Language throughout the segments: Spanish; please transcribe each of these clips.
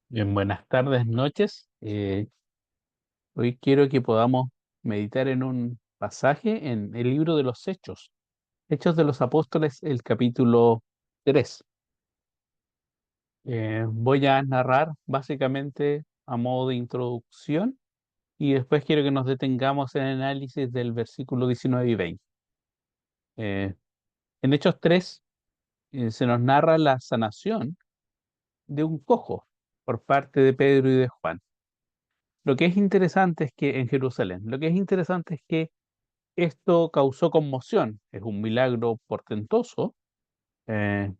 Bien, buenas tardes, noches. Hoy quiero que podamos meditar en un pasaje en el libro de los Hechos, Hechos de los Apóstoles, el capítulo 3. Voy a narrar básicamente a modo de introducción y después quiero que nos detengamos en el análisis del versículo 19 y 20. Eh, en Hechos 3 se nos narra la sanación de un cojo por parte de Pedro y de Juan. Lo que es interesante es que en Jerusalén, lo que es interesante es que esto causó conmoción, es un milagro portentoso, eh,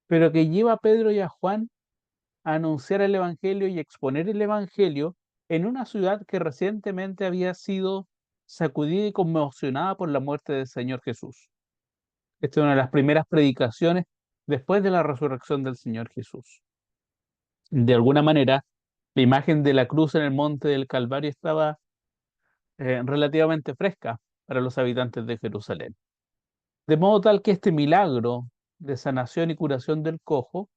pero que lleva a Pedro y a Juan a anunciar el Evangelio y exponer el Evangelio en una ciudad que recientemente había sido sacudida y conmocionada por la muerte del Señor Jesús. Esta es una de las primeras predicaciones después de la resurrección del Señor Jesús. De alguna manera, la imagen de la cruz en el monte del Calvario estaba relativamente fresca para los habitantes de Jerusalén. De modo tal que este milagro de sanación y curación del cojo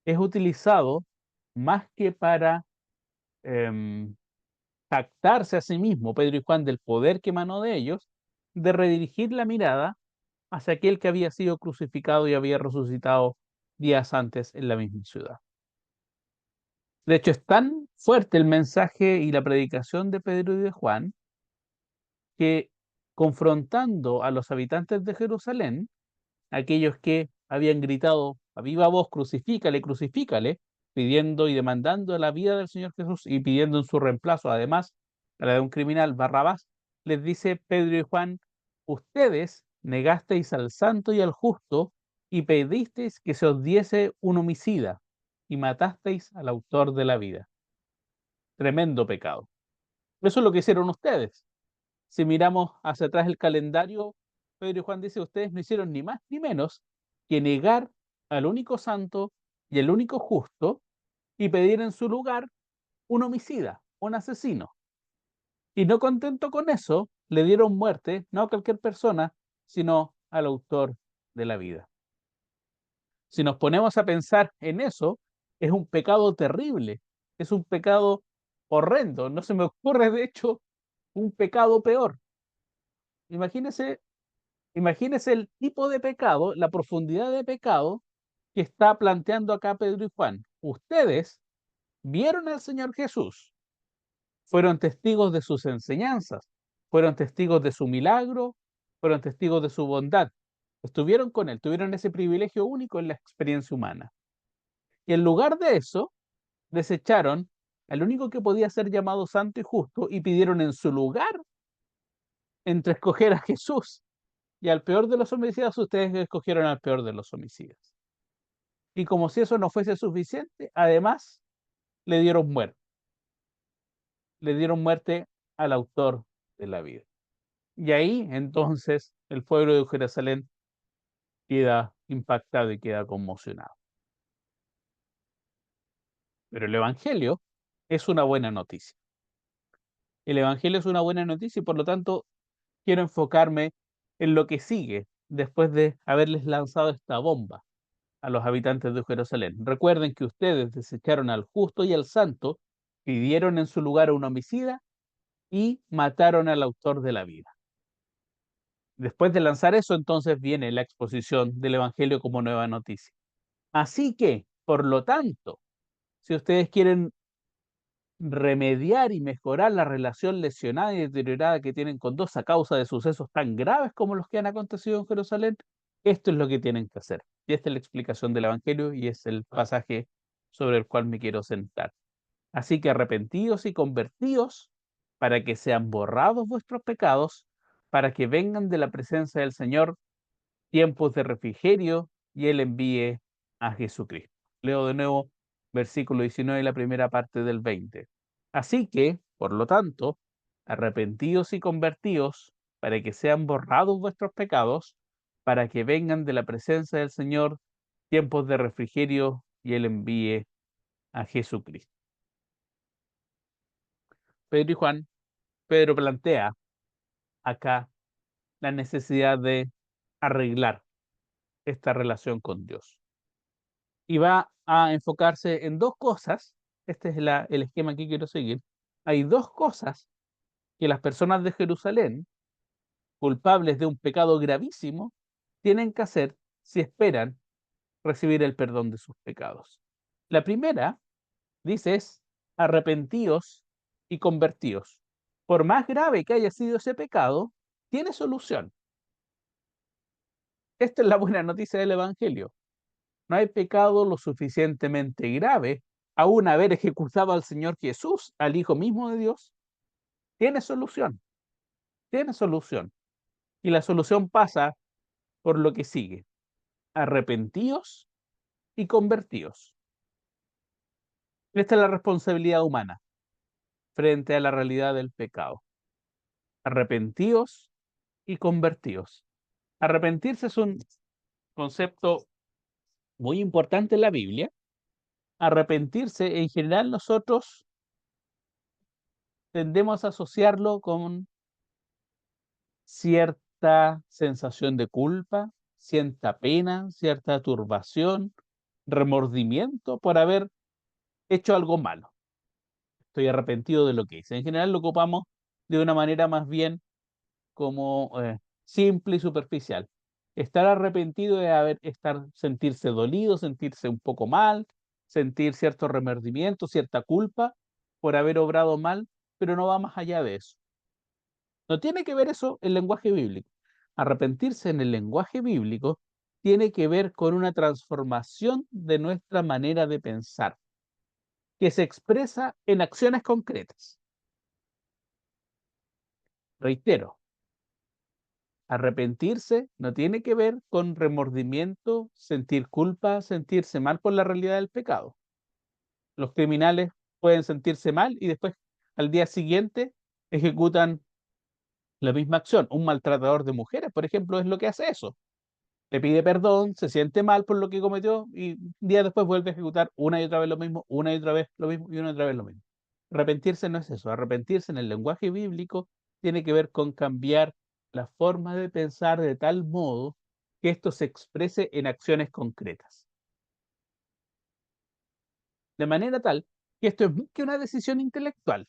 es utilizado más que para em, jactarse a sí mismo, Pedro y Juan, del poder que emanó de ellos, de redirigir la mirada hacia aquel que había sido crucificado y había resucitado días antes en la misma ciudad. De hecho, es tan fuerte el mensaje y la predicación de Pedro y de Juan que, confrontando a los habitantes de Jerusalén, aquellos que habían gritado a viva voz, crucifícale, crucifícale, pidiendo y demandando la vida del Señor Jesús y pidiendo en su reemplazo, además, la de un criminal, Barrabás, les dice Pedro y Juan, ustedes negasteis al santo y al justo y pedisteis que se os diese un homicida y matasteis al autor de la vida. Tremendo pecado. Eso es lo que hicieron ustedes. Si miramos hacia atrás el calendario, Pedro y Juan dice, ustedes no hicieron ni más ni menos que negar al único santo y el único justo y pedir en su lugar un homicida, un asesino. Y no contento con eso, le dieron muerte no a cualquier persona, sino al autor de la vida. Si nos ponemos a pensar en eso, es un pecado terrible, es un pecado horrendo. No se me ocurre, de hecho, un pecado peor. Imagínese Imagínese el tipo de pecado, la profundidad de pecado que está planteando acá Pedro y Juan. Ustedes vieron al Señor Jesús, fueron testigos de sus enseñanzas, fueron testigos de su milagro, fueron testigos de su bondad. Estuvieron con Él, tuvieron ese privilegio único en la experiencia humana. Y en lugar de eso, desecharon al único que podía ser llamado santo y justo y pidieron en su lugar, entre escoger a Jesús y al peor de los homicidas, ustedes escogieron al peor de los homicidas. Y como si eso no fuese suficiente, además le dieron muerte al autor de la vida. Y ahí entonces el pueblo de Jerusalén queda impactado y queda conmocionado. Pero el Evangelio es una buena noticia. El Evangelio es una buena noticia y por lo tanto quiero enfocarme en lo que sigue después de haberles lanzado esta bomba a los habitantes de Jerusalén. Recuerden que ustedes desecharon al justo y al santo, pidieron en su lugar a un homicida y mataron al autor de la vida. Después de lanzar eso, entonces viene la exposición del Evangelio como nueva noticia. Así que, por lo tanto, si ustedes quieren remediar y mejorar la relación lesionada y deteriorada que tienen con Dios a causa de sucesos tan graves como los que han acontecido en Jerusalén, esto es lo que tienen que hacer. Y esta es la explicación del Evangelio y es el pasaje sobre el cual me quiero sentar. Así que arrepentidos y convertidos para que sean borrados vuestros pecados, para que vengan de la presencia del Señor tiempos de refrigerio y Él envíe a Jesucristo. Leo de nuevo versículo 19 y la primera parte del 20. Así que, por lo tanto, arrepentidos y convertidos para que sean borrados vuestros pecados, para que vengan de la presencia del Señor tiempos de refrigerio y Él envíe a Jesucristo. Pedro y Juan, Pedro plantea acá la necesidad de arreglar esta relación con Dios. Y va a enfocarse en dos cosas este es el esquema que quiero seguir, hay dos cosas que las personas de Jerusalén, culpables de un pecado gravísimo, tienen que hacer si esperan recibir el perdón de sus pecados. La primera, dice, es arrepentíos y convertíos. Por más grave que haya sido ese pecado, tiene solución. Esta es la buena noticia del Evangelio. No hay pecado lo suficientemente grave, aún haber ejecutado al Señor Jesús, al Hijo mismo de Dios, tiene solución, tiene solución. Y la solución pasa por lo que sigue: arrepentíos y convertíos. Esta es la responsabilidad humana frente a la realidad del pecado. Arrepentíos y convertíos. Arrepentirse es un concepto muy importante en la Biblia. Arrepentirse, en general, nosotros tendemos a asociarlo con cierta sensación de culpa, cierta pena, cierta turbación, remordimiento por haber hecho algo malo. Estoy arrepentido de lo que hice. En general lo ocupamos de una manera más bien como simple y superficial. Estar arrepentido de sentirse dolido, sentirse un poco mal, sentir cierto remordimiento, cierta culpa por haber obrado mal, pero no va más allá de eso. No tiene que ver eso el lenguaje bíblico. Arrepentirse en el lenguaje bíblico tiene que ver con una transformación de nuestra manera de pensar, que se expresa en acciones concretas. Reitero, arrepentirse no tiene que ver con remordimiento, sentir culpa, sentirse mal por la realidad del pecado. Los criminales pueden sentirse mal y después al día siguiente ejecutan la misma acción. Un maltratador de mujeres, por ejemplo, es lo que hace eso. Le pide perdón, se siente mal por lo que cometió y días después vuelve a ejecutar una y otra vez lo mismo, una y otra vez lo mismo y una y otra vez lo mismo. Arrepentirse no es eso. Arrepentirse en el lenguaje bíblico tiene que ver con cambiar la forma de pensar de tal modo que esto se exprese en acciones concretas. De manera tal que esto es más que una decisión intelectual.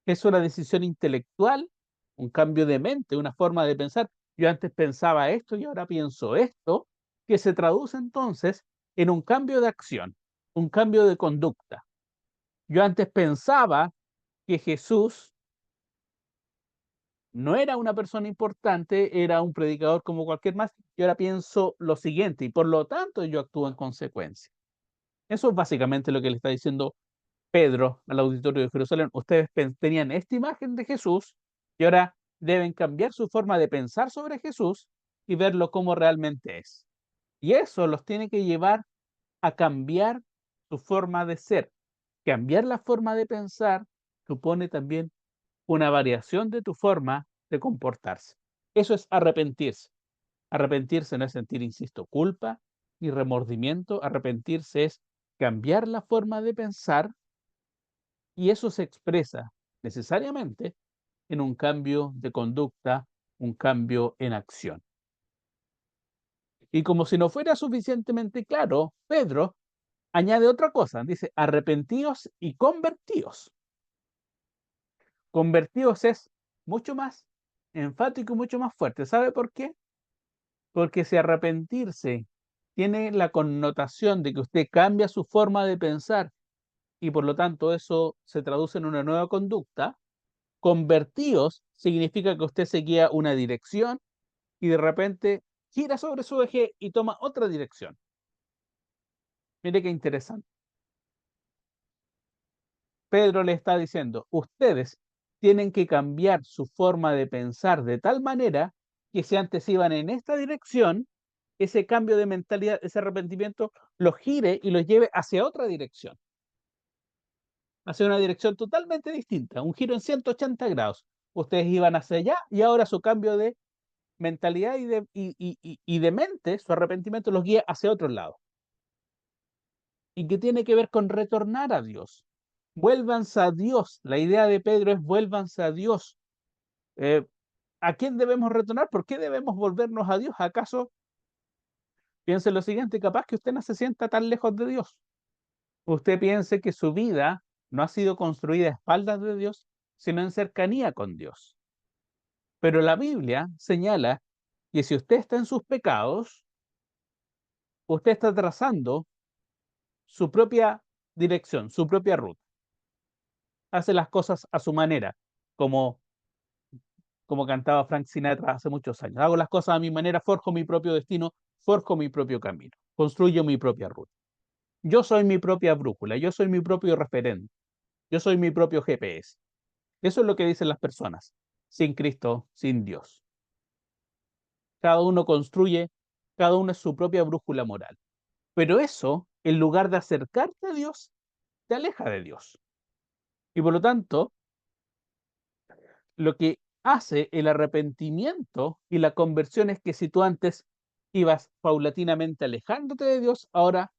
Es una decisión intelectual, un cambio de mente, una forma de pensar. Yo antes pensaba esto y ahora pienso esto, que se traduce entonces en un cambio de acción, un cambio de conducta. Yo antes pensaba que Jesús no era una persona importante, era un predicador como cualquier más, y ahora pienso lo siguiente, y por lo tanto yo actúo en consecuencia. Eso es básicamente lo que le está diciendo Pedro al auditorio de Jerusalén. Ustedes tenían esta imagen de Jesús y ahora deben cambiar su forma de pensar sobre Jesús y verlo como realmente es. Y eso los tiene que llevar a cambiar su forma de ser. Cambiar la forma de pensar supone también una variación de tu forma de comportarse. Eso es arrepentirse. Arrepentirse no es sentir, insisto, culpa ni remordimiento. Arrepentirse es cambiar la forma de pensar y eso se expresa necesariamente en un cambio de conducta, un cambio en acción. Y como si no fuera suficientemente claro, Pedro añade otra cosa, dice, arrepentíos y convertíos. Convertíos es mucho más enfático y mucho más fuerte. ¿Sabe por qué? Porque si arrepentirse tiene la connotación de que usted cambia su forma de pensar y por lo tanto eso se traduce en una nueva conducta, convertíos significa que usted seguía una dirección y de repente gira sobre su eje y toma otra dirección. Mire qué interesante. Pedro le está diciendo, ustedes tienen que cambiar su forma de pensar de tal manera que si antes iban en esta dirección, ese cambio de mentalidad, ese arrepentimiento, los gire y los lleve hacia otra dirección, hacia una dirección totalmente distinta, un giro en 180 grados. Ustedes iban hacia allá y ahora su cambio de mentalidad y de mente, su arrepentimiento los guía hacia otro lado. Y que tiene que ver con retornar a Dios. Vuélvanse a Dios. La idea de Pedro es vuélvanse a Dios. Eh, ¿A quién debemos retornar? ¿Por qué debemos volvernos a Dios? ¿Acaso piense lo siguiente? Capaz que usted no se sienta tan lejos de Dios. usted piense que su vida no ha sido construida a espaldas de Dios, sino en cercanía con Dios. Pero la Biblia señala que si usted está en sus pecados, usted está trazando su propia dirección, su propia ruta. Hace las cosas a su manera, como, como cantaba Frank Sinatra hace muchos años. Hago las cosas a mi manera, forjo mi propio destino, forjo mi propio camino, construyo mi propia ruta. Yo soy mi propia brújula, yo soy mi propio referente, yo soy mi propio GPS. Eso es lo que dicen las personas, sin Cristo, sin Dios. Cada uno construye, cada uno es su propia brújula moral. Pero eso, en lugar de acercarte a Dios, te aleja de Dios. Y por lo tanto, lo que hace el arrepentimiento y la conversión es que si tú antes ibas paulatinamente alejándote de Dios, ahora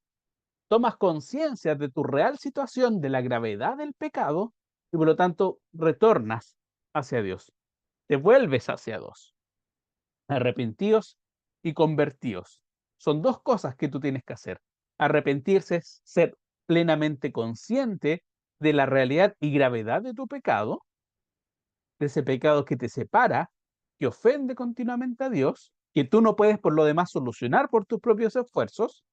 tomas conciencia de tu real situación, de la gravedad del pecado, y por lo tanto retornas hacia Dios, te vuelves hacia Dios. Arrepentíos y convertíos. Son dos cosas que tú tienes que hacer. Arrepentirse es ser plenamente consciente de la realidad y gravedad de tu pecado, de ese pecado que te separa, que ofende continuamente a Dios, que tú no puedes por lo demás solucionar por tus propios esfuerzos.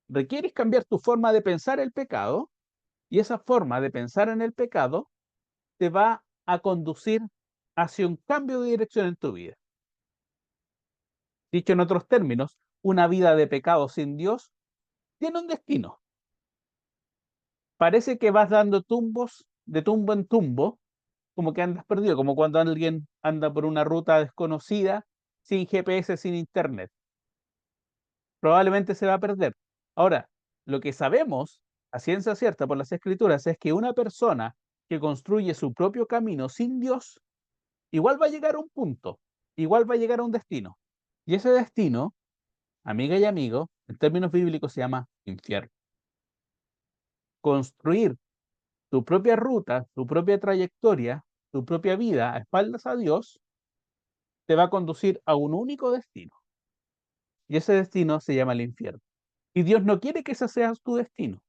Requieres cambiar tu forma de pensar el pecado, y esa forma de pensar en el pecado te va a conducir hacia un cambio de dirección en tu vida. Dicho en otros términos, una vida de pecado sin Dios tiene un destino. Parece que vas dando tumbos de tumbo en tumbo, como que andas perdido, como cuando alguien anda por una ruta desconocida, sin GPS, sin internet. Probablemente se va a perder. Ahora, lo que sabemos a ciencia cierta por las escrituras es que una persona que construye su propio camino sin Dios, igual va a llegar a un punto, igual va a llegar a un destino. Y ese destino, amiga y amigo, en términos bíblicos se llama infierno. Construir tu propia ruta, tu propia trayectoria, tu propia vida a espaldas a Dios, te va a conducir a un único destino. Y ese destino se llama el infierno. Y Dios no quiere que ese sea tu destino.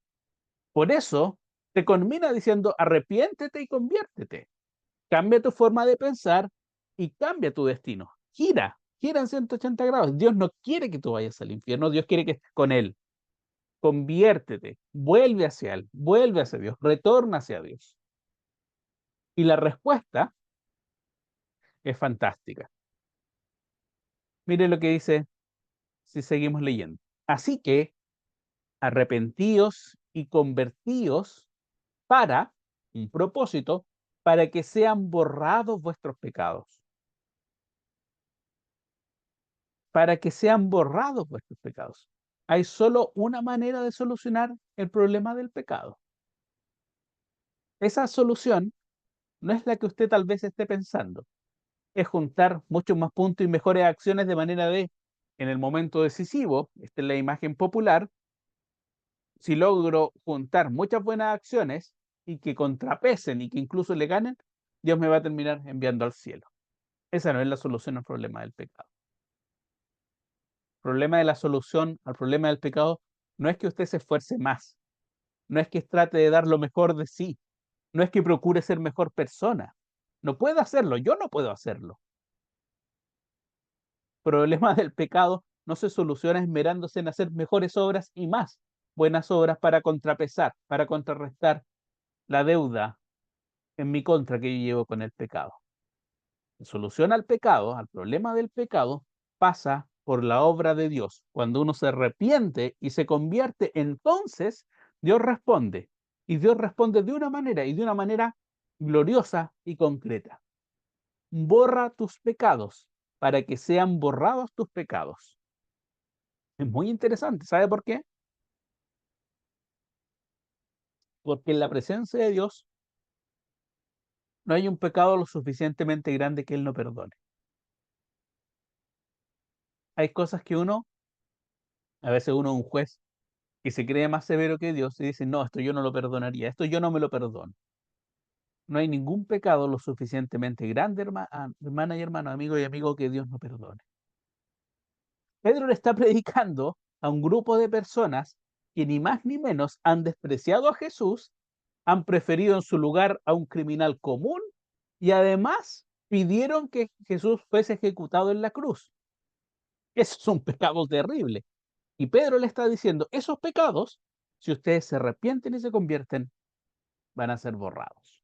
Por eso te conmina diciendo, arrepiéntete y conviértete. Cambia tu forma de pensar y cambia tu destino. Gira en 180 grados. Dios no quiere que tú vayas al infierno, Dios quiere que estés con Él. Conviértete, vuelve hacia Él, vuelve hacia Dios, retorna hacia Dios. Y la respuesta es fantástica. Mire lo que dice si seguimos leyendo. Así que arrepentíos y convertíos para un propósito, para que sean borrados vuestros pecados. Para que sean borrados vuestros pecados. Hay solo una manera de solucionar el problema del pecado. Esa solución no es la que usted tal vez esté pensando. Es juntar muchos más puntos y mejores acciones de manera de, en el momento decisivo, esta es la imagen popular, si logro juntar muchas buenas acciones y que contrapesen y que incluso le ganen, Dios me va a terminar enviando al cielo. Esa no es la solución al problema del pecado. El problema de la solución al problema del pecado no es que usted se esfuerce más, no es que trate de dar lo mejor de sí, no es que procure ser mejor persona. No puede hacerlo, yo no puedo hacerlo. El problema del pecado no se soluciona esmerándose en hacer mejores obras y más buenas obras para contrapesar, para contrarrestar la deuda en mi contra que yo llevo con el pecado. La solución al pecado, al problema del pecado, pasa por la obra de Dios. Cuando uno se arrepiente y se convierte, entonces Dios responde. Y Dios responde de una manera y de una manera gloriosa y concreta. Borra tus pecados para que sean borrados tus pecados. Es muy interesante. ¿Sabe por qué? Porque en la presencia de Dios no hay un pecado lo suficientemente grande que Él no perdone. Hay cosas que a veces uno es un juez que se cree más severo que Dios y dice, no, esto yo no lo perdonaría, esto yo no me lo perdono. No hay ningún pecado lo suficientemente grande, hermana y hermano, amigo y amigo, que Dios no perdone. Pedro le está predicando a un grupo de personas que ni más ni menos han despreciado a Jesús, han preferido en su lugar a un criminal común y además pidieron que Jesús fuese ejecutado en la cruz. Eso es un pecado terrible. Y Pedro le está diciendo, esos pecados, si ustedes se arrepienten y se convierten, van a ser borrados.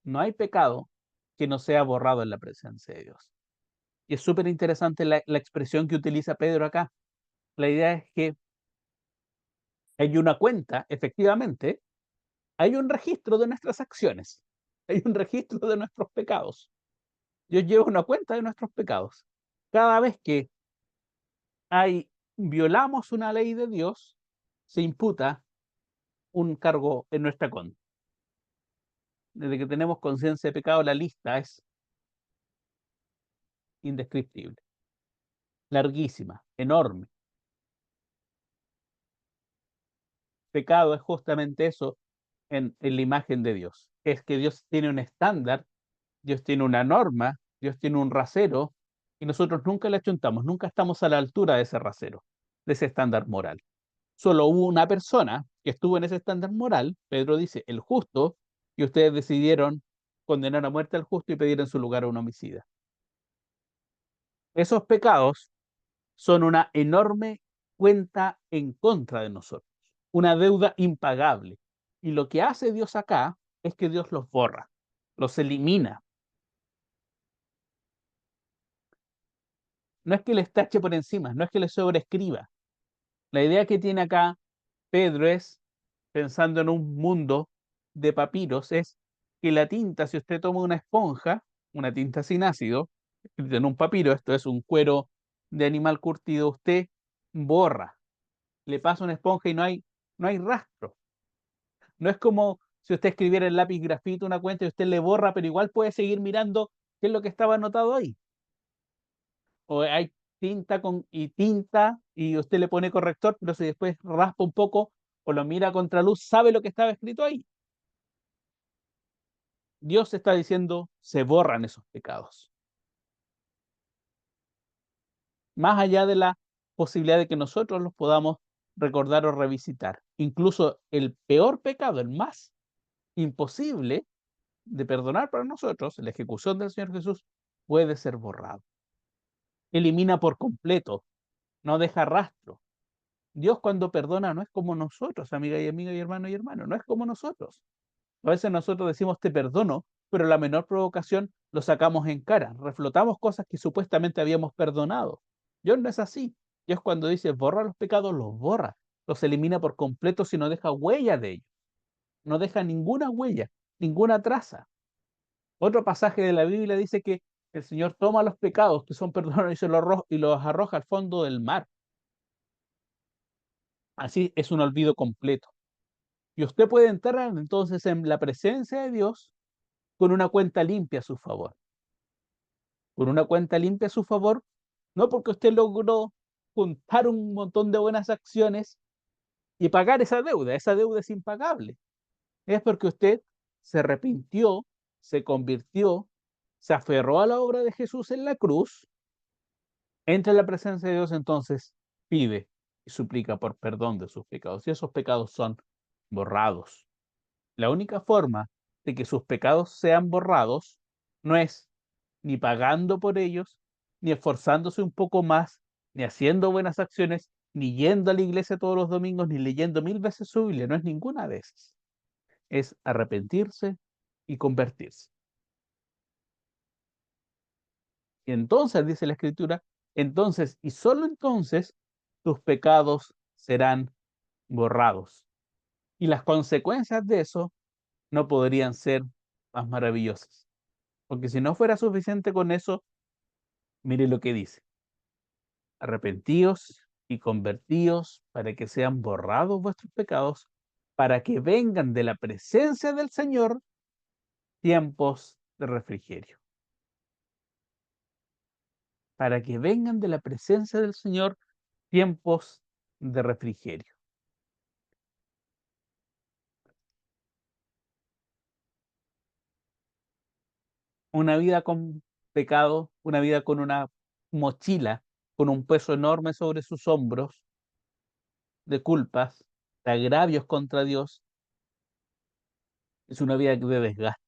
No hay pecado que no sea borrado en la presencia de Dios. Y es súper interesante la expresión que utiliza Pedro acá. La idea es que hay una cuenta, efectivamente, hay un registro de nuestras acciones, hay un registro de nuestros pecados. Dios lleva una cuenta de nuestros pecados. Cada vez que violamos una ley de Dios, se imputa un cargo en nuestra contra. Desde que tenemos conciencia de pecado, la lista es indescriptible, larguísima, enorme. Pecado es justamente eso en la imagen de Dios. Es que Dios tiene un estándar, Dios tiene una norma, Dios tiene un rasero, y nosotros nunca le achuntamos, nunca estamos a la altura de ese rasero, de ese estándar moral. Solo hubo una persona que estuvo en ese estándar moral, Pedro dice, el justo, y ustedes decidieron condenar a muerte al justo y pedir en su lugar a un homicida. Esos pecados son una enorme cuenta en contra de nosotros, una deuda impagable. Y lo que hace Dios acá es que Dios los borra, los elimina. No es que les tache por encima, no es que les sobreescriba. La idea que tiene acá Pedro es, pensando en un mundo de papiros, es que la tinta, si usted toma una esponja, una tinta sin ácido, escrita en un papiro, esto es un cuero de animal curtido, usted borra, le pasa una esponja y no hay rastro. No es como si usted escribiera en lápiz grafito una cuenta y usted le borra, pero igual puede seguir mirando qué es lo que estaba anotado ahí. O hay tinta y usted le pone corrector, pero si después raspa un poco o lo mira a contraluz, sabe lo que estaba escrito ahí. Dios está diciendo, se borran esos pecados. Más allá de la posibilidad de que nosotros los podamos recordar o revisitar. Incluso el peor pecado, el más imposible de perdonar para nosotros, la ejecución del Señor Jesús, puede ser borrado. Elimina por completo, no deja rastro. Dios cuando perdona no es como nosotros, amiga y hermano y hermano, no es como nosotros. A veces nosotros decimos te perdono, pero la menor provocación lo sacamos en cara, reflotamos cosas que supuestamente habíamos perdonado. Dios no es así. Dios cuando dice borra los pecados, los borra, los elimina por completo si no deja huella de ellos, no deja ninguna huella, ninguna traza. Otro pasaje de la Biblia dice que el Señor toma los pecados que son perdonados y los arroja al fondo del mar. Así es un olvido completo. Y usted puede entrar entonces en la presencia de Dios con una cuenta limpia a su favor. Con una cuenta limpia a su favor, no porque usted logró juntar un montón de buenas acciones y pagar esa deuda es impagable. Es porque usted se arrepintió, se convirtió, se aferró a la obra de Jesús en la cruz, entra en la presencia de Dios, entonces pide y suplica por perdón de sus pecados. Y esos pecados son borrados. La única forma de que sus pecados sean borrados no es ni pagando por ellos, ni esforzándose un poco más, ni haciendo buenas acciones, ni yendo a la iglesia todos los domingos, ni leyendo 1000 veces su Biblia. No es ninguna de esas. Es arrepentirse y convertirse. Y entonces, dice la Escritura, entonces y solo entonces tus pecados serán borrados. Y las consecuencias de eso no podrían ser más maravillosas. Porque si no fuera suficiente con eso, mire lo que dice. Arrepentíos y convertíos para que sean borrados vuestros pecados, para que vengan de la presencia del Señor tiempos de refrigerio. Para que vengan de la presencia del Señor tiempos de refrigerio. Una vida con pecado, una vida con una mochila, con un peso enorme sobre sus hombros, de culpas, de agravios contra Dios, es una vida de desgaste,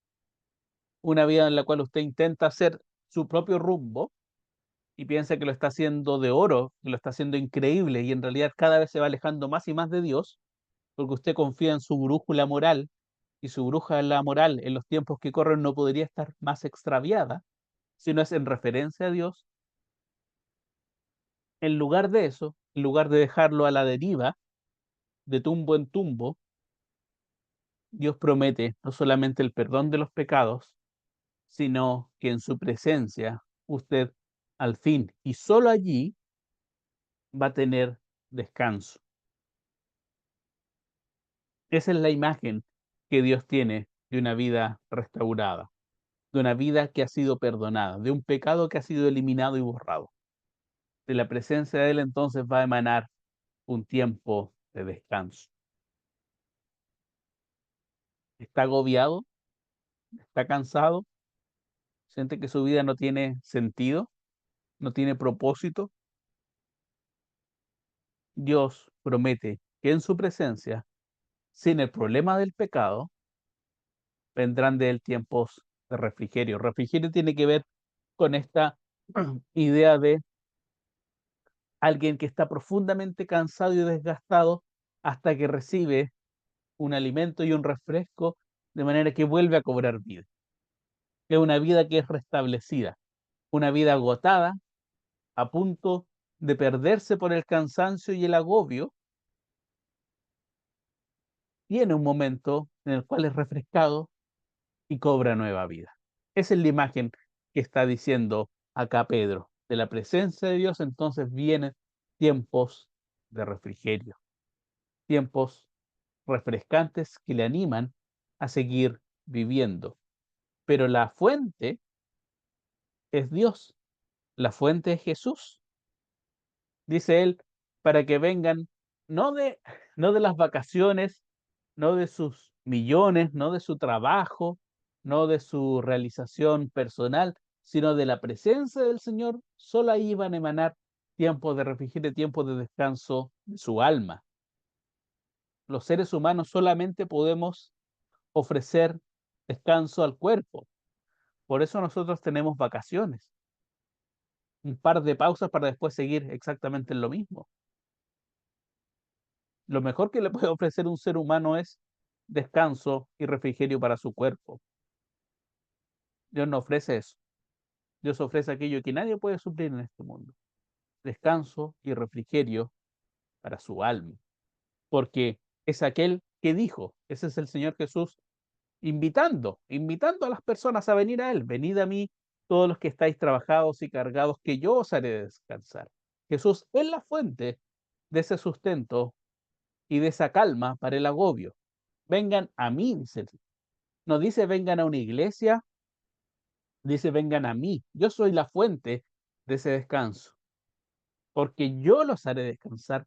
una vida en la cual usted intenta hacer su propio rumbo y piensa que lo está haciendo de oro, que lo está haciendo increíble y en realidad cada vez se va alejando más y más de Dios, porque usted confía en su brújula moral y su brújula moral en los tiempos que corren no podría estar más extraviada si no es en referencia a Dios. En lugar de eso, en lugar de dejarlo a la deriva, de tumbo en tumbo, Dios promete no solamente el perdón de los pecados, sino que en su presencia usted al fin y solo allí va a tener descanso. Esa es la imagen que Dios tiene de una vida restaurada, de una vida que ha sido perdonada, de un pecado que ha sido eliminado y borrado. De la presencia de Él entonces va a emanar un tiempo de descanso. ¿Está agobiado? ¿Está cansado? ¿Siente que su vida no tiene sentido? ¿No tiene propósito? Dios promete que en su presencia, sin el problema del pecado, vendrán de Él tiempos de refrigerio. Refrigerio tiene que ver con esta idea de alguien que está profundamente cansado y desgastado hasta que recibe un alimento y un refresco de manera que vuelve a cobrar vida. Es una vida que es restablecida, una vida agotada, a punto de perderse por el cansancio y el agobio, tiene un momento en el cual es refrescado y cobra nueva vida. Esa es la imagen que está diciendo acá Pedro. De la presencia de Dios entonces vienen tiempos de refrigerio, tiempos refrescantes que le animan a seguir viviendo. Pero la fuente es Dios, la fuente es Jesús. Dice él, para que vengan no de, no de las vacaciones, no de sus millones, no de su trabajo, no de su realización personal, sino de la presencia del Señor. Solo ahí van a emanar tiempos de refrigerio, tiempos de descanso de su alma. Los seres humanos solamente podemos ofrecer descanso al cuerpo. Por eso nosotros tenemos vacaciones, un par de pausas para después seguir exactamente en lo mismo. Lo mejor que le puede ofrecer un ser humano es descanso y refrigerio para su cuerpo. Dios no ofrece eso. Dios ofrece aquello que nadie puede suplir en este mundo. Descanso y refrigerio para su alma. Porque es aquel que dijo, ese es el Señor Jesús, invitando a las personas a venir a Él. Venid a mí todos los que estáis trabajados y cargados, que yo os haré descansar. Jesús es la fuente de ese sustento y de esa calma para el agobio. Vengan a mí, dice él. No dice vengan a una iglesia, dice vengan a mí. Yo soy la fuente de ese descanso, porque yo los haré descansar,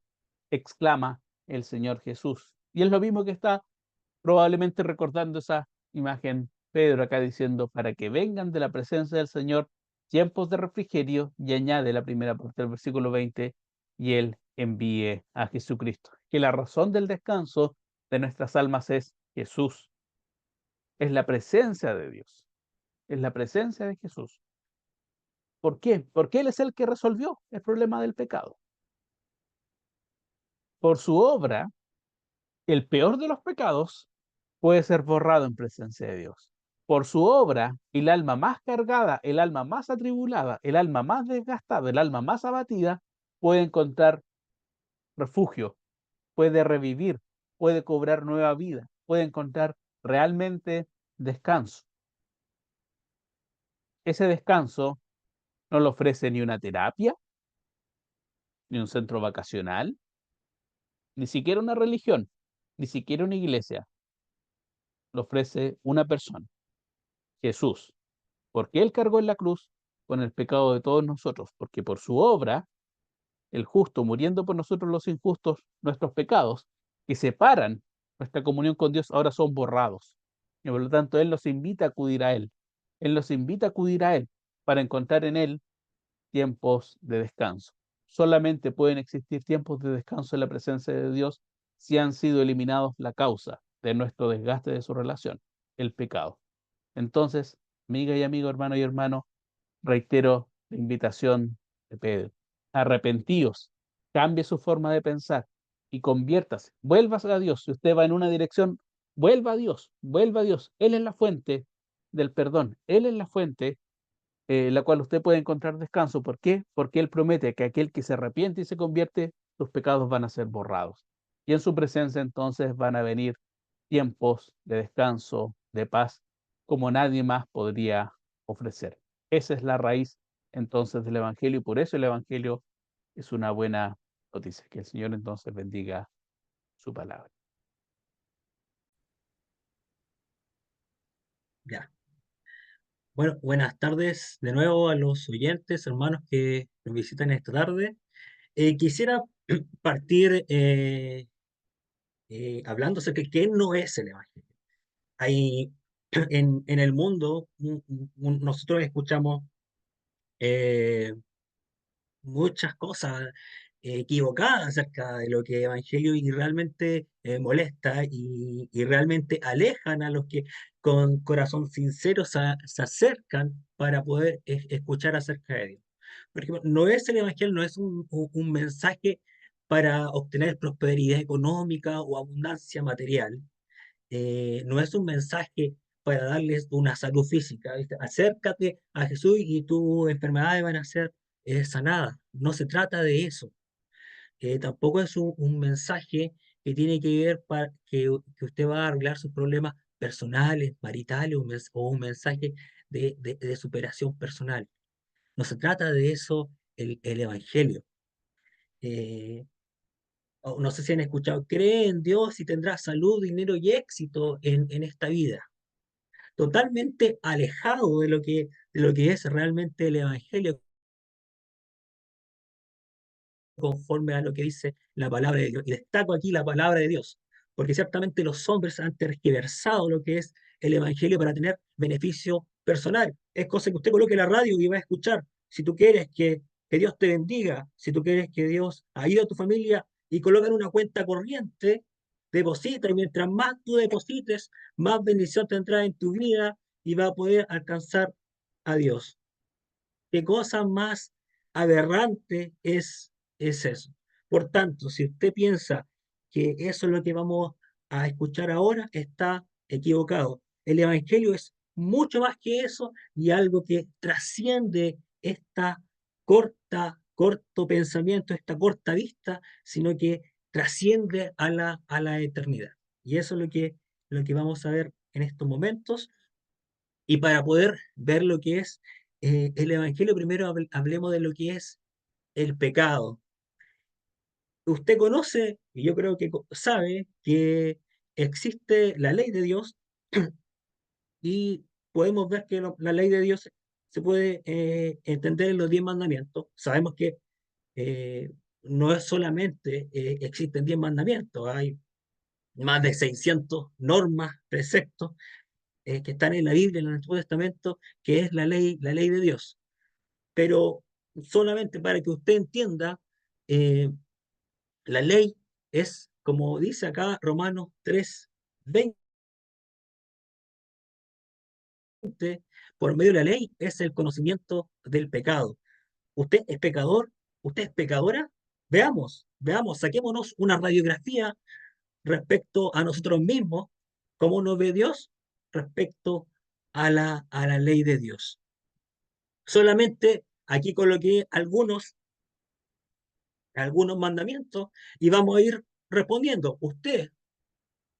exclama el Señor Jesús. Y es lo mismo que está probablemente recordando esa imagen Pedro acá diciendo, para que vengan de la presencia del Señor tiempos de refrigerio, y añade la primera parte del versículo 20, y Él envíe a Jesucristo. Que la razón del descanso de nuestras almas es Jesús, es la presencia de Dios, es la presencia de Jesús. ¿Por qué? Porque Él es el que resolvió el problema del pecado. Por su obra, el peor de los pecados puede ser borrado en presencia de Dios. Por su obra, el alma más cargada, el alma más atribulada, el alma más desgastada, el alma más abatida, puede encontrar refugio, puede revivir, puede cobrar nueva vida, puede encontrar realmente descanso. Ese descanso no lo ofrece ni una terapia, ni un centro vacacional, ni siquiera una religión, ni siquiera una iglesia. Lo ofrece una persona, Jesús, porque Él cargó en la cruz con el pecado de todos nosotros, porque por su obra, el justo muriendo por nosotros los injustos, nuestros pecados, que separan nuestra comunión con Dios, ahora son borrados. Y por lo tanto, Él nos invita a acudir a Él. Él nos invita a acudir a Él para encontrar en Él tiempos de descanso. solamente pueden existir tiempos de descanso en la presencia de Dios si han sido eliminados la causa de nuestro desgaste de su relación, el pecado. Entonces, amiga y amigo, hermano y hermano, reitero la invitación de Pedro. Arrepentíos, cambie su forma de pensar y conviértase. Vuélvase a Dios. Si usted va en una dirección, vuelva a Dios, vuelva a Dios. Él es la fuente del perdón. Él es la fuente la cual usted puede encontrar descanso. ¿Por qué? Porque Él promete que aquel que se arrepiente y se convierte, sus pecados van a ser borrados. Y en su presencia entonces van a venir tiempos de descanso, de paz, como nadie más podría ofrecer. Esa es la raíz entonces del Evangelio y por eso el Evangelio es una buena noticia. Que el Señor entonces bendiga su palabra. Ya. Bueno, buenas tardes de nuevo a los oyentes, hermanos que nos visitan esta tarde. Quisiera partir hablando acerca de qué no es el Evangelio. Hay en el mundo, nosotros escuchamos eh, muchas cosas equivocadas acerca de lo que es Evangelio y realmente molesta y realmente alejan a los que con corazón sincero se acercan para poder escuchar acerca de Dios. Por ejemplo, no es el Evangelio, no es un mensaje para obtener prosperidad económica o abundancia material. No es un mensaje para darles una salud física, ¿viste? Acércate a Jesús y tus enfermedades van a ser sanadas. No se trata de eso. Tampoco es un mensaje que tiene que ver para que usted va a arreglar sus problemas personales, maritales, o un mensaje de superación personal. No se trata de eso el Evangelio. Eh, no sé si han escuchado, cree en Dios y tendrás salud, dinero y éxito en esta vida. Totalmente alejado de lo que es realmente el Evangelio, conforme a lo que dice la palabra de Dios. Y destaco aquí la palabra de Dios, porque ciertamente los hombres han tergiversado lo que es el Evangelio para tener beneficio personal. Es cosa que usted coloque la radio y va a escuchar. Si tú quieres que Dios te bendiga, si tú quieres que Dios ayude a tu familia y coloca en una cuenta corriente, deposita, y mientras más tú deposites, más bendición tendrás en tu vida y va a poder alcanzar a Dios. ¿Qué cosa más aberrante es eso? Por tanto, si usted piensa que eso es lo que vamos a escuchar ahora, está equivocado. El Evangelio es mucho más que eso y algo que trasciende esta corto pensamiento, esta corta vista, sino que trasciende a la eternidad. Y eso es lo que vamos a ver en estos momentos. Y para poder ver lo que es el Evangelio, primero hablemos de lo que es el pecado. Usted conoce, y yo creo que sabe, que existe la ley de Dios y podemos ver que la ley de Dios se puede entender en los 10 mandamientos. Sabemos que eh, no es solamente existen 10 mandamientos, hay más de 600 normas, preceptos que están en la Biblia, en el Antiguo Testamento, que es la ley de Dios. Pero solamente para que usted entienda, eh, la ley es, como dice acá Romanos 3:20, por medio de la ley es el conocimiento del pecado. ¿Usted es pecador? ¿Usted es pecadora? Veamos, saquémonos una radiografía respecto a nosotros mismos, cómo nos ve Dios respecto a la ley de Dios. Solamente aquí coloqué algunos mandamientos y vamos a ir respondiendo. Usted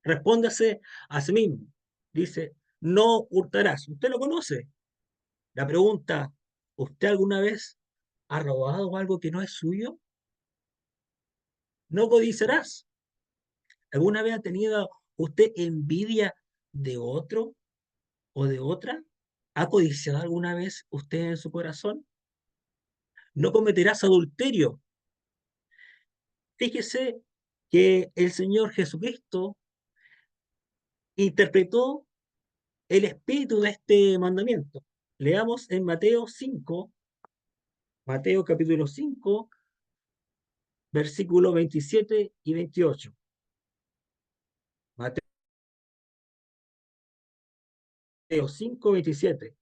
respóndase a sí mismo. Dice, no hurtarás. ¿Usted lo conoce? La pregunta, ¿usted alguna vez ha robado algo que no es suyo? No codiciarás. ¿Alguna vez ha tenido usted envidia de otro o de otra? ¿Ha codiciado alguna vez usted en su corazón? No cometerás adulterio. Fíjese que el Señor Jesucristo interpretó el espíritu de este mandamiento. Leamos en Mateo 5, Mateo capítulo 5, versículos 27 y 28. Mateo 5, 27.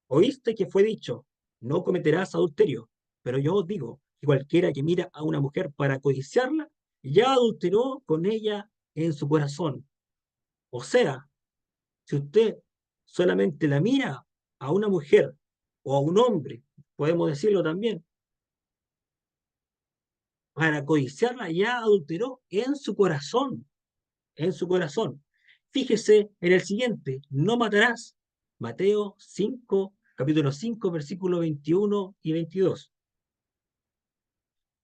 Oíste que fue dicho, no cometerás adulterio, pero yo os digo que cualquiera que mira a una mujer para codiciarla, ya adulteró con ella en su corazón. O sea, si usted solamente la mira a una mujer o a un hombre, podemos decirlo también, para codiciarla, ya adulteró en su corazón, en su corazón. Fíjese en el siguiente, no matarás. Mateo 5, capítulo 5, versículos 21 y 22.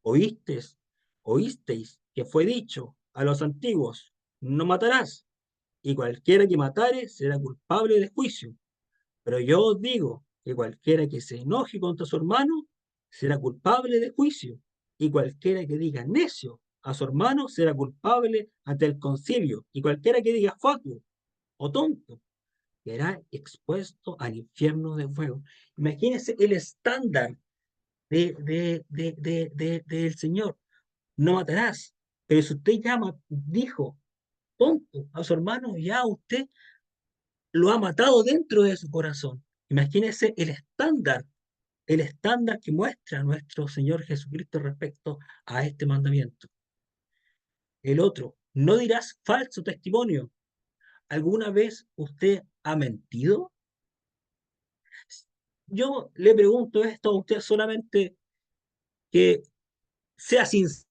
Oísteis, oísteis que fue dicho a los antiguos, no matarás, y cualquiera que matare será culpable de juicio. Pero yo os digo que cualquiera que se enoje contra su hermano será culpable de juicio, y cualquiera que diga necio a su hermano será culpable ante el concilio, y cualquiera que diga fatuo o tonto será expuesto al infierno de fuego. Imagínense el estándar del Señor. No matarás. Pero si usted llama, dijo tonto a su hermano, ya usted lo ha matado dentro de su corazón. Imagínese el estándar que muestra nuestro Señor Jesucristo respecto a este mandamiento. El otro, no dirás falso testimonio. ¿Alguna vez usted ha mentido? Yo le pregunto esto a usted solamente que sea sincero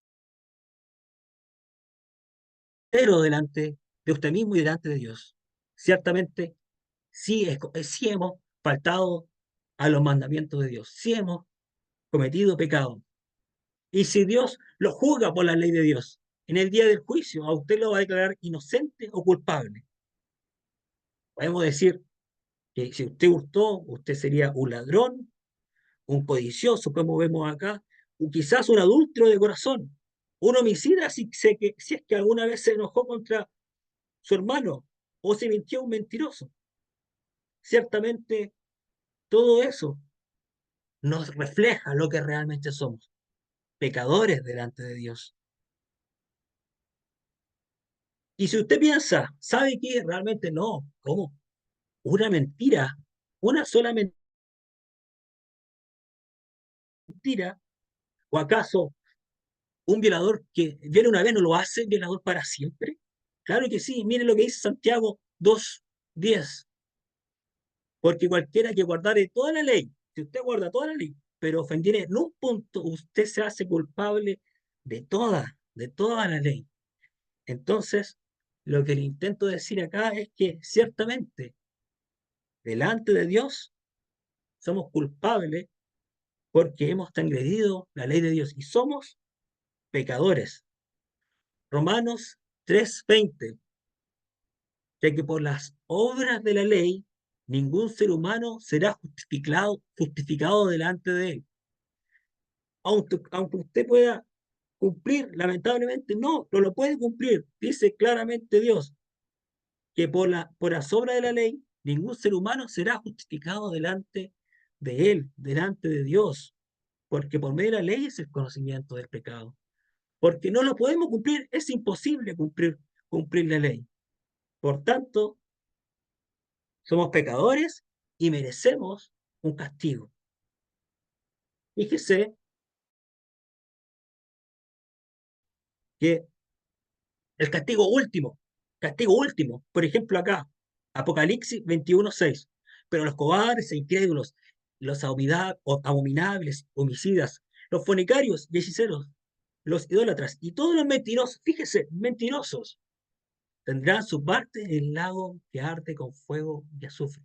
delante de usted mismo y delante de Dios. Ciertamente, sí hemos faltado a los mandamientos de Dios, sí hemos cometido pecado. Y si Dios lo juzga por la ley de Dios, en el día del juicio, a usted lo va a declarar inocente o culpable. Podemos decir que si usted hurtó, usted sería un ladrón, un codicioso, como vemos acá, o quizás un adúltero de corazón, un homicida si es que alguna vez se enojó contra su hermano o se mintió un mentiroso. Ciertamente todo eso nos refleja lo que realmente somos, pecadores delante de Dios. Y si usted piensa, ¿sabe qué? Realmente no. ¿Cómo? Una mentira, una sola mentira, o acaso un violador que viola una vez no lo hace violador para siempre. Claro que sí, mire lo que dice Santiago 2:10, porque cualquiera que guardare toda la ley, si usted guarda toda la ley, pero ofendiere en un punto, usted se hace culpable de toda la ley. Entonces, lo que le intento decir acá es que ciertamente, delante de Dios, somos culpables porque hemos transgredido la ley de Dios y somos pecadores. Romanos 3:20, ya que por las obras de la ley ningún ser humano será justificado delante de él. Aunque usted pueda cumplir, lamentablemente no lo puede cumplir. Dice claramente Dios que por las obras de la ley ningún ser humano será justificado delante de él, delante de Dios, porque por medio de la ley es el conocimiento del pecado. Porque no lo podemos cumplir, es imposible cumplir la ley. Por tanto, somos pecadores y merecemos un castigo. Fíjese que el castigo último, por ejemplo acá, Apocalipsis 21:6, pero los cobardes e incrédulos, los abominables, homicidas, los fornicarios y hechiceros, los idólatras y todos los mentirosos, fíjese, mentirosos, tendrán su parte en el lago que arde con fuego y azufre.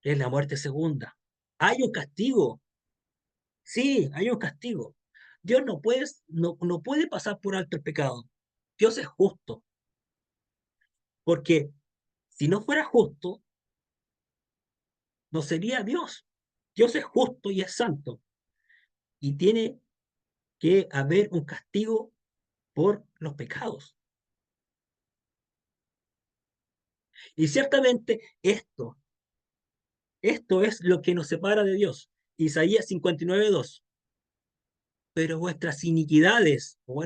Es la muerte segunda. Hay un castigo, sí, hay un castigo. Dios no puede pasar por alto el pecado. Dios es justo, porque si no fuera justo, no sería Dios. Dios es justo y es santo, y tiene que haber un castigo por los pecados. Y ciertamente esto es lo que nos separa de Dios. Isaías 59:2. pero vuestras iniquidades o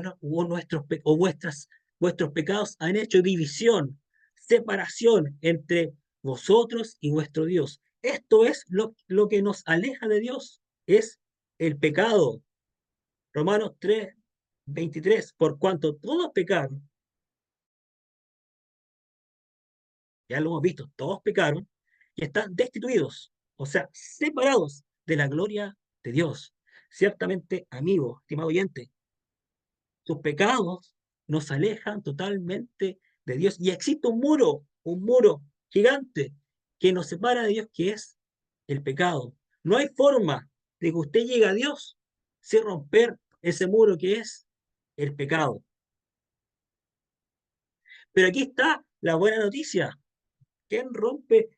vuestros pecados han hecho división, separación entre vosotros y vuestro Dios. Esto es lo que nos aleja de Dios, es el pecado. Romanos 3:23, por cuanto todos pecaron, ya lo hemos visto, todos pecaron y están destituidos, o sea, separados de la gloria de Dios. Ciertamente, amigo, estimado oyente, sus pecados nos alejan totalmente de Dios. Y existe un muro gigante que nos separa de Dios, que es el pecado. No hay forma de que usted llegue a Dios sin romper ese muro que es el pecado. Pero aquí está la buena noticia. ¿Quién rompe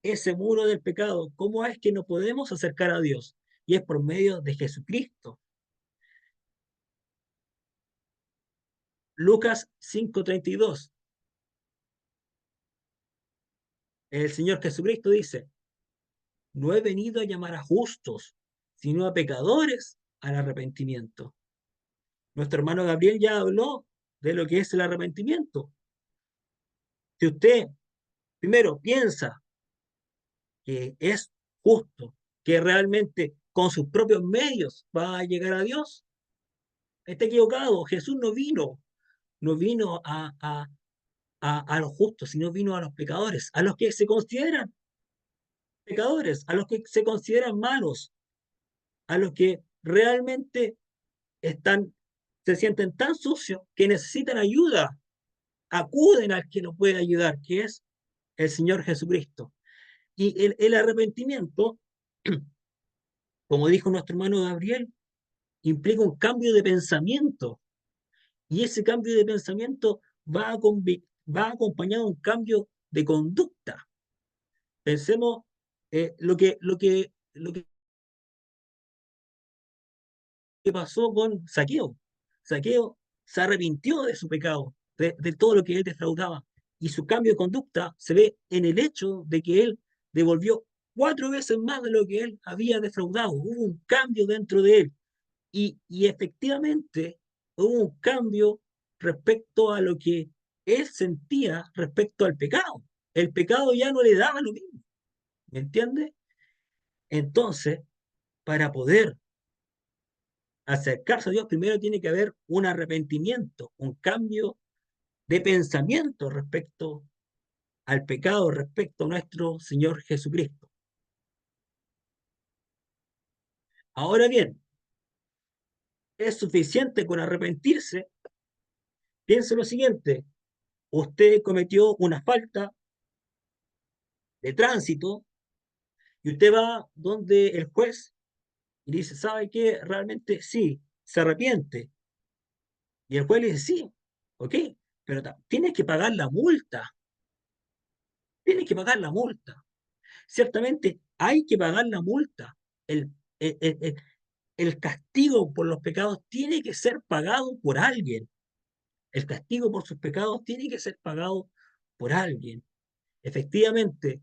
ese muro del pecado? ¿Cómo es que nos podemos acercar a Dios? Y es por medio de Jesucristo. Lucas 5:32. El Señor Jesucristo dice: no he venido a llamar a justos, sino a pecadores al arrepentimiento. Nuestro hermano Gabriel ya habló de lo que es el arrepentimiento. Si usted primero piensa que es justo, que realmente con sus propios medios va a llegar a Dios, está equivocado. Jesús no vino a los justos, sino vino a los pecadores, a los que se consideran pecadores, a los que se consideran malos, a los que realmente están, se sienten tan sucios que necesitan ayuda, acuden al que los puede ayudar, que es el Señor Jesucristo. Y el arrepentimiento, como dijo nuestro hermano Gabriel, implica un cambio de pensamiento. Y ese cambio de pensamiento va acompañado de un cambio de conducta. Pensemos lo que pasó con Saqueo. Saqueo se arrepintió de su pecado, de todo lo que él defraudaba. Y su cambio de conducta se ve en el hecho de que él devolvió 4 veces más de lo que él había defraudado. Hubo un cambio dentro de él. Y efectivamente hubo un cambio respecto a lo que él sentía respecto al pecado. El pecado ya no le daba lo mismo. ¿Me entiende? Entonces, para poder acercarse a Dios, primero tiene que haber un arrepentimiento, un cambio de pensamiento respecto al pecado, respecto a nuestro Señor Jesucristo. Ahora bien, ¿es suficiente con arrepentirse? Piense lo siguiente: usted cometió una falta de tránsito y usted va donde el juez y dice: ¿sabe qué? Realmente sí, se arrepiente. Y el juez le dice: sí, ok, pero tienes que pagar la multa, tienes que pagar la multa. Ciertamente hay que pagar la multa. El, el, el- el- el castigo por los pecados tiene que ser pagado por alguien. El castigo por sus pecados tiene que ser pagado por alguien. Efectivamente,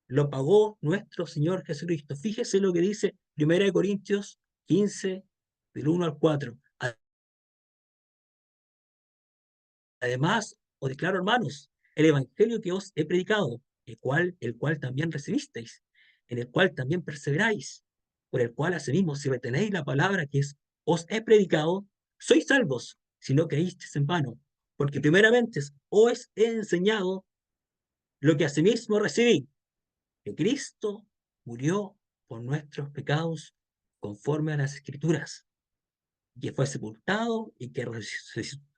lo pagó nuestro Señor Jesucristo. Fíjese lo que dice 1 Corintios 15, del 1 al 4. Además, os declaro, hermanos, el evangelio que os he predicado, el cual también recibisteis, en el cual también perseveráis, por el cual asimismo, si retenéis la palabra que os he predicado, sois salvos, si no creísteis en vano. Porque primeramente os he enseñado lo que asimismo recibí, que Cristo murió por nuestros pecados conforme a las Escrituras, que fue sepultado y que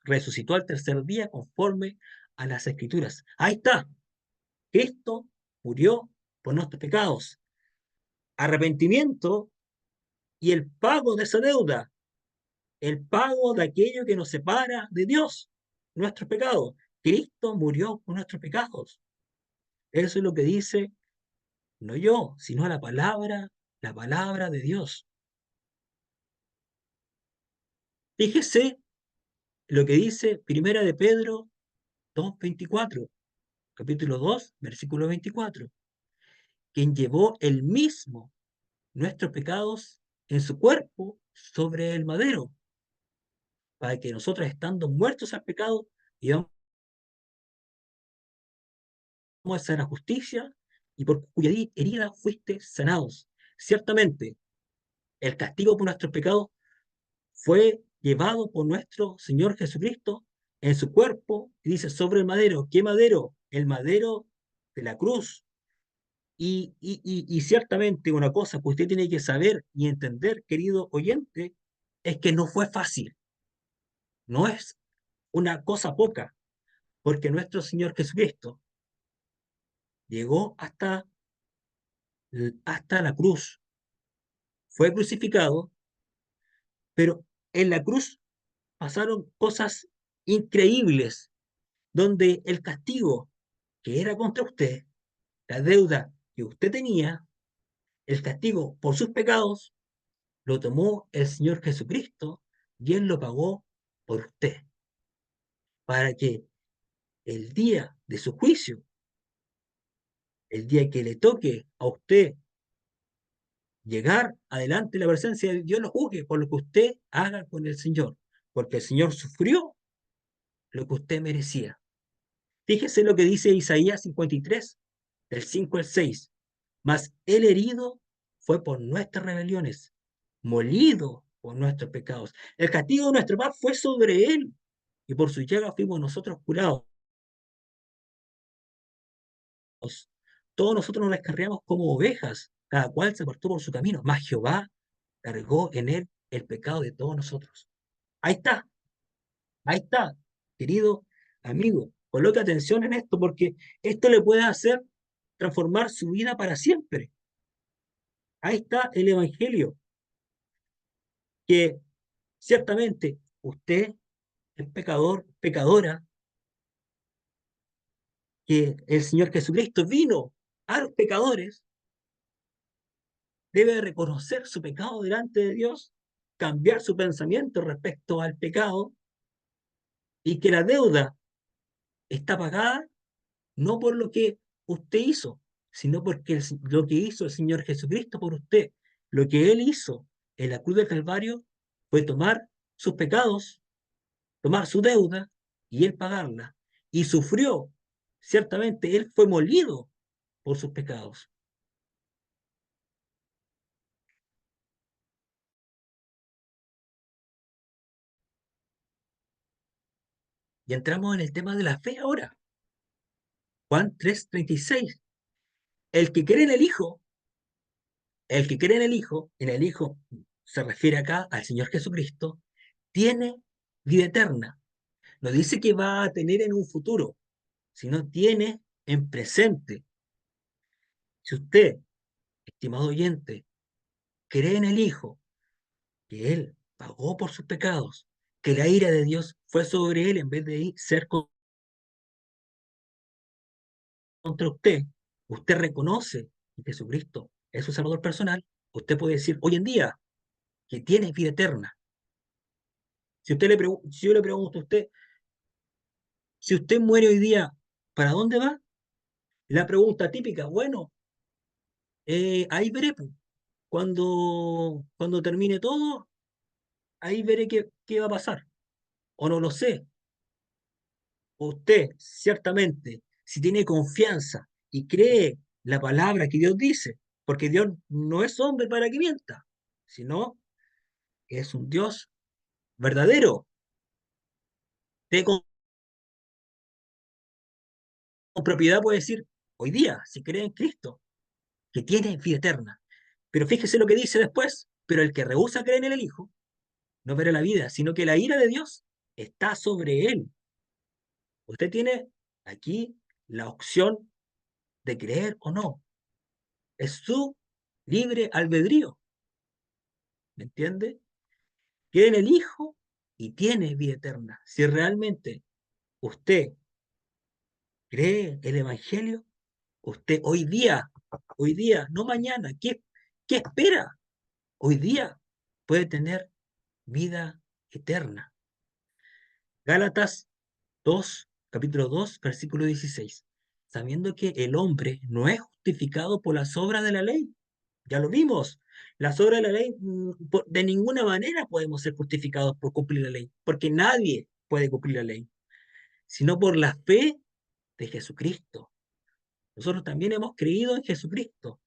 resucitó al tercer día conforme a las Escrituras. Ahí está. Cristo murió por nuestros pecados. Arrepentimiento y el pago de esa deuda. El pago de aquello que nos separa de Dios. Nuestros pecados. Cristo murió por nuestros pecados. Eso es lo que dice, no yo, sino la palabra de Dios. Fíjese lo que dice Primera de Pedro 2:24, capítulo 2, versículo 24, quien llevó el mismo nuestros pecados en su cuerpo sobre el madero, para que nosotros, estando muertos al pecado, íbamos a hacer la justicia, y por cuya herida fuiste sanados. Ciertamente, el castigo por nuestros pecados fue llevado por nuestro Señor Jesucristo en su cuerpo, y dice, sobre el madero. ¿Qué madero? El madero de la cruz. Y ciertamente una cosa que usted tiene que saber y entender, querido oyente, es que no fue fácil, no es una cosa poca, porque nuestro Señor Jesucristo llegó hasta la cruz, fue crucificado, pero en la cruz pasaron cosas increíbles, donde el castigo que era contra usted, la deuda que usted tenía, el castigo por sus pecados, lo tomó el Señor Jesucristo y Él lo pagó por usted, para que el día de su juicio, el día que le toque a usted llegar adelante en la presencia de Dios, lo juzgue por lo que usted haga con el Señor, porque el Señor sufrió lo que usted merecía. Fíjese lo que dice Isaías 53, del 5 al 6. Mas el herido fue por nuestras rebeliones, molido por nuestros pecados. El castigo de nuestra paz fue sobre él, y por su llaga fuimos nosotros curados. Todos nosotros nos descarriamos como ovejas, cada cual se apartó por su camino, mas Jehová cargó en él el pecado de todos nosotros. Ahí está, ahí está, querido amigo, coloque atención en esto, porque esto le puede hacer transformar su vida para siempre. Ahí está el Evangelio, que ciertamente usted es pecador, pecadora, que el Señor Jesucristo vino a los pecadores, debe reconocer su pecado delante de Dios, cambiar su pensamiento respecto al pecado, y que la deuda está pagada no por lo que usted hizo, sino porque lo que hizo el Señor Jesucristo por usted. Lo que Él hizo en la cruz del Calvario fue tomar sus pecados, tomar su deuda y Él pagarla. Y sufrió, ciertamente, Él fue molido por sus pecados. Y entramos en el tema de la fe ahora. Juan 3:36. El que cree en el Hijo, el que cree en el Hijo se refiere acá al Señor Jesucristo, tiene vida eterna. No dice que va a tener en un futuro, sino tiene en presente. Si usted, estimado oyente, cree en el Hijo, que Él pagó por sus pecados, que la ira de Dios fue sobre Él en vez de ser contra usted, usted reconoce que Jesucristo es su Salvador personal, usted puede decir hoy en día que tiene vida eterna. Si yo le pregunto a usted, si usted muere hoy día, ¿para dónde va? La pregunta típica, bueno, ahí veré, pues. Cuando termine todo, ahí veré qué va a pasar. O no lo sé. Usted, ciertamente, si tiene confianza y cree la palabra que Dios dice, porque Dios no es hombre para que mienta, sino es un Dios verdadero. Usted con propiedad puede decir, hoy día, si cree en Cristo, que tiene vida eterna. Pero fíjese lo que dice después, pero el que rehúsa creer en el Hijo, no verá la vida, sino que la ira de Dios está sobre él. Usted tiene aquí la opción de creer o no. Es su libre albedrío. ¿Me entiende? Cree en el Hijo y tiene vida eterna. Si realmente usted cree el Evangelio, usted hoy día, no mañana, qué espera? Hoy día puede tener vida eterna. Gálatas 2, capítulo 2, versículo 16. Sabiendo que el hombre no es justificado por las obras de la ley, Ya lo vimos. Las obras de la ley, de ninguna manera podemos ser justificados por cumplir la ley, porque nadie puede cumplir la ley, sino por la fe de Jesucristo. Nosotros también hemos creído en Jesucristo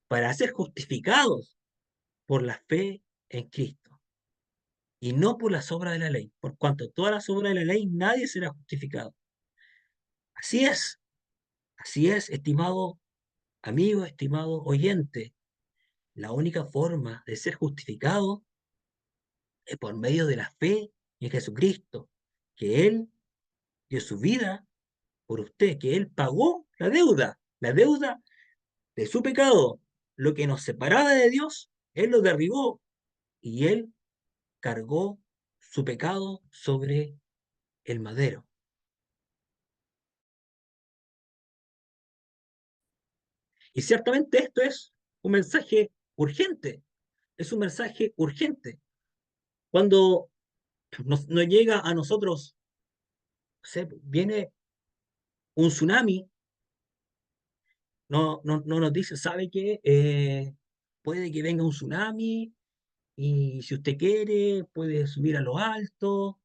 para ser justificados por la fe en Cristo y no por las obras de la ley, por cuanto todas las obras de la ley nadie será justificado. Así es, estimado amigo, estimado oyente. La única forma de ser justificado es por medio de la fe en Jesucristo, que Él dio su vida por usted, que Él pagó la deuda de su pecado, lo que nos separaba de Dios, Él lo derribó y Él cargó su pecado sobre el madero. Y ciertamente esto es un mensaje urgente, es un mensaje urgente. Cuando nos llega a nosotros, viene un tsunami, no nos dice, ¿sabe qué? Puede que venga un tsunami y si usted quiere puede subir a lo alto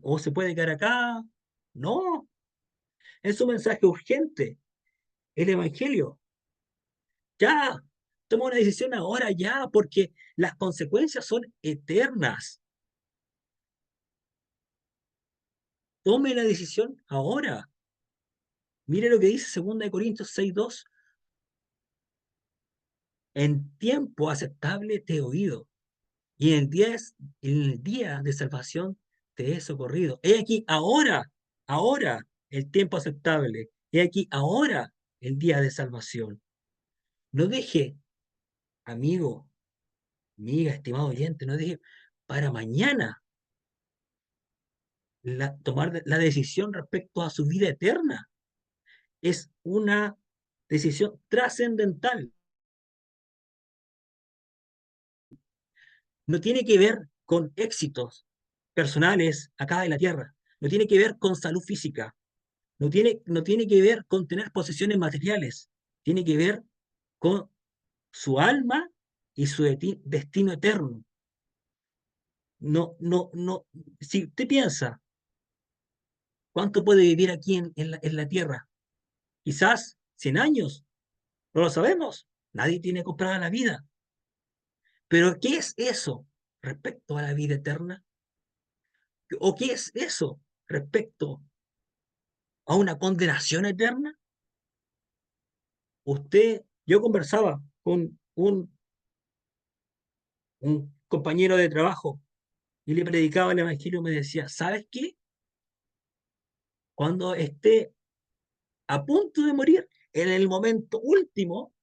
o se puede quedar acá. No, es un mensaje urgente, el Evangelio. Ya, toma una decisión ahora ya, porque las consecuencias son eternas. Tome la decisión ahora. Mire lo que dice 2 Corintios 6:2. En tiempo aceptable te he oído, y en el día de salvación te he socorrido. He aquí ahora el tiempo aceptable. He aquí ahora el día de salvación. No deje, amigo, amiga, estimado oyente, no deje para mañana tomar la decisión respecto a su vida eterna. Es una decisión trascendental. No tiene que ver con éxitos personales acá en la tierra. No tiene que ver con salud física. No tiene que ver con tener posesiones materiales. Tiene que ver con su alma y su destino eterno. No, no, no. Si usted piensa, ¿cuánto puede vivir aquí en la tierra? Quizás 100 años. No lo sabemos. Nadie tiene comprada la vida. Pero ¿qué es eso respecto a la vida eterna? ¿O qué es eso respecto a una condenación eterna? Yo conversaba con un compañero de trabajo y le predicaba el evangelio y me decía, ¿sabes qué? Cuando esté a punto de morir, en el momento último,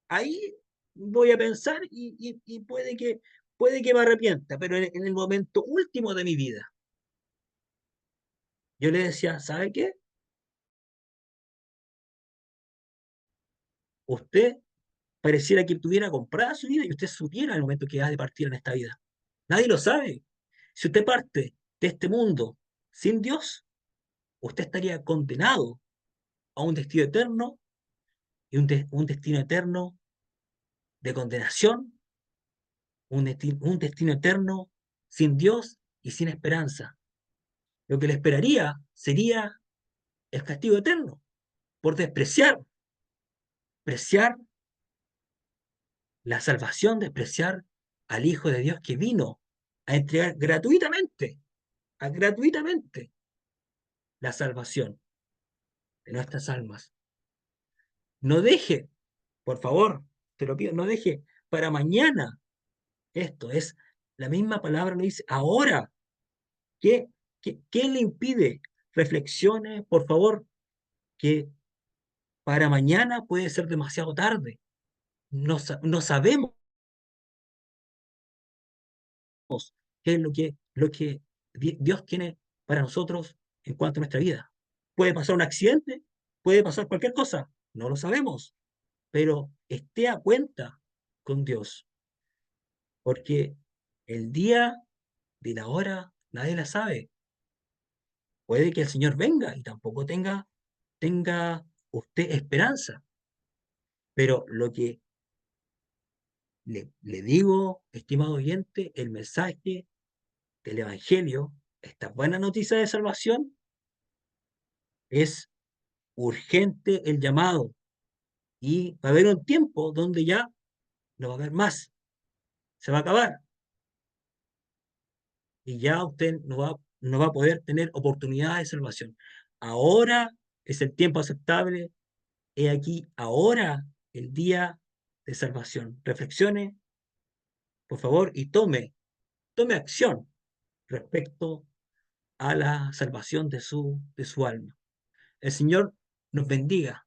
ahí voy a pensar y puede que me arrepienta, pero en el momento último de mi vida, yo le decía, ¿sabe qué? Usted pareciera que tuviera comprada su vida y usted supiera el momento que ha de partir en esta vida. Nadie lo sabe. Si usted parte de este mundo sin Dios, usted estaría condenado a un destino eterno y un destino eterno de condenación, un destino eterno sin Dios y sin esperanza. Lo que le esperaría sería el castigo eterno por despreciar la salvación, despreciar al Hijo de Dios que vino a entregar gratuitamente la salvación de nuestras almas. No deje, por favor, te lo pido, no deje para mañana esto. Es la misma palabra, lo dice ahora. ¿Qué, qué le impide? Reflexione, por favor, que para mañana puede ser demasiado tarde. No sabemos qué es lo que Dios tiene para nosotros en cuanto a nuestra vida. Puede pasar un accidente, puede pasar cualquier cosa, no lo sabemos, pero esté a cuenta con Dios, porque el día de la hora nadie la sabe. Puede que el Señor venga y tampoco tenga usted esperanza, pero lo que Le digo, estimado oyente, el mensaje del Evangelio, esta buena noticia de salvación, es urgente el llamado. Y va a haber un tiempo donde ya no va a haber más, se va a acabar. Y ya usted no va a poder tener oportunidad de salvación. Ahora es el tiempo aceptable. He aquí, ahora el día de salvación. Reflexione, por favor, y tome acción respecto a la salvación de su alma. El Señor nos bendiga.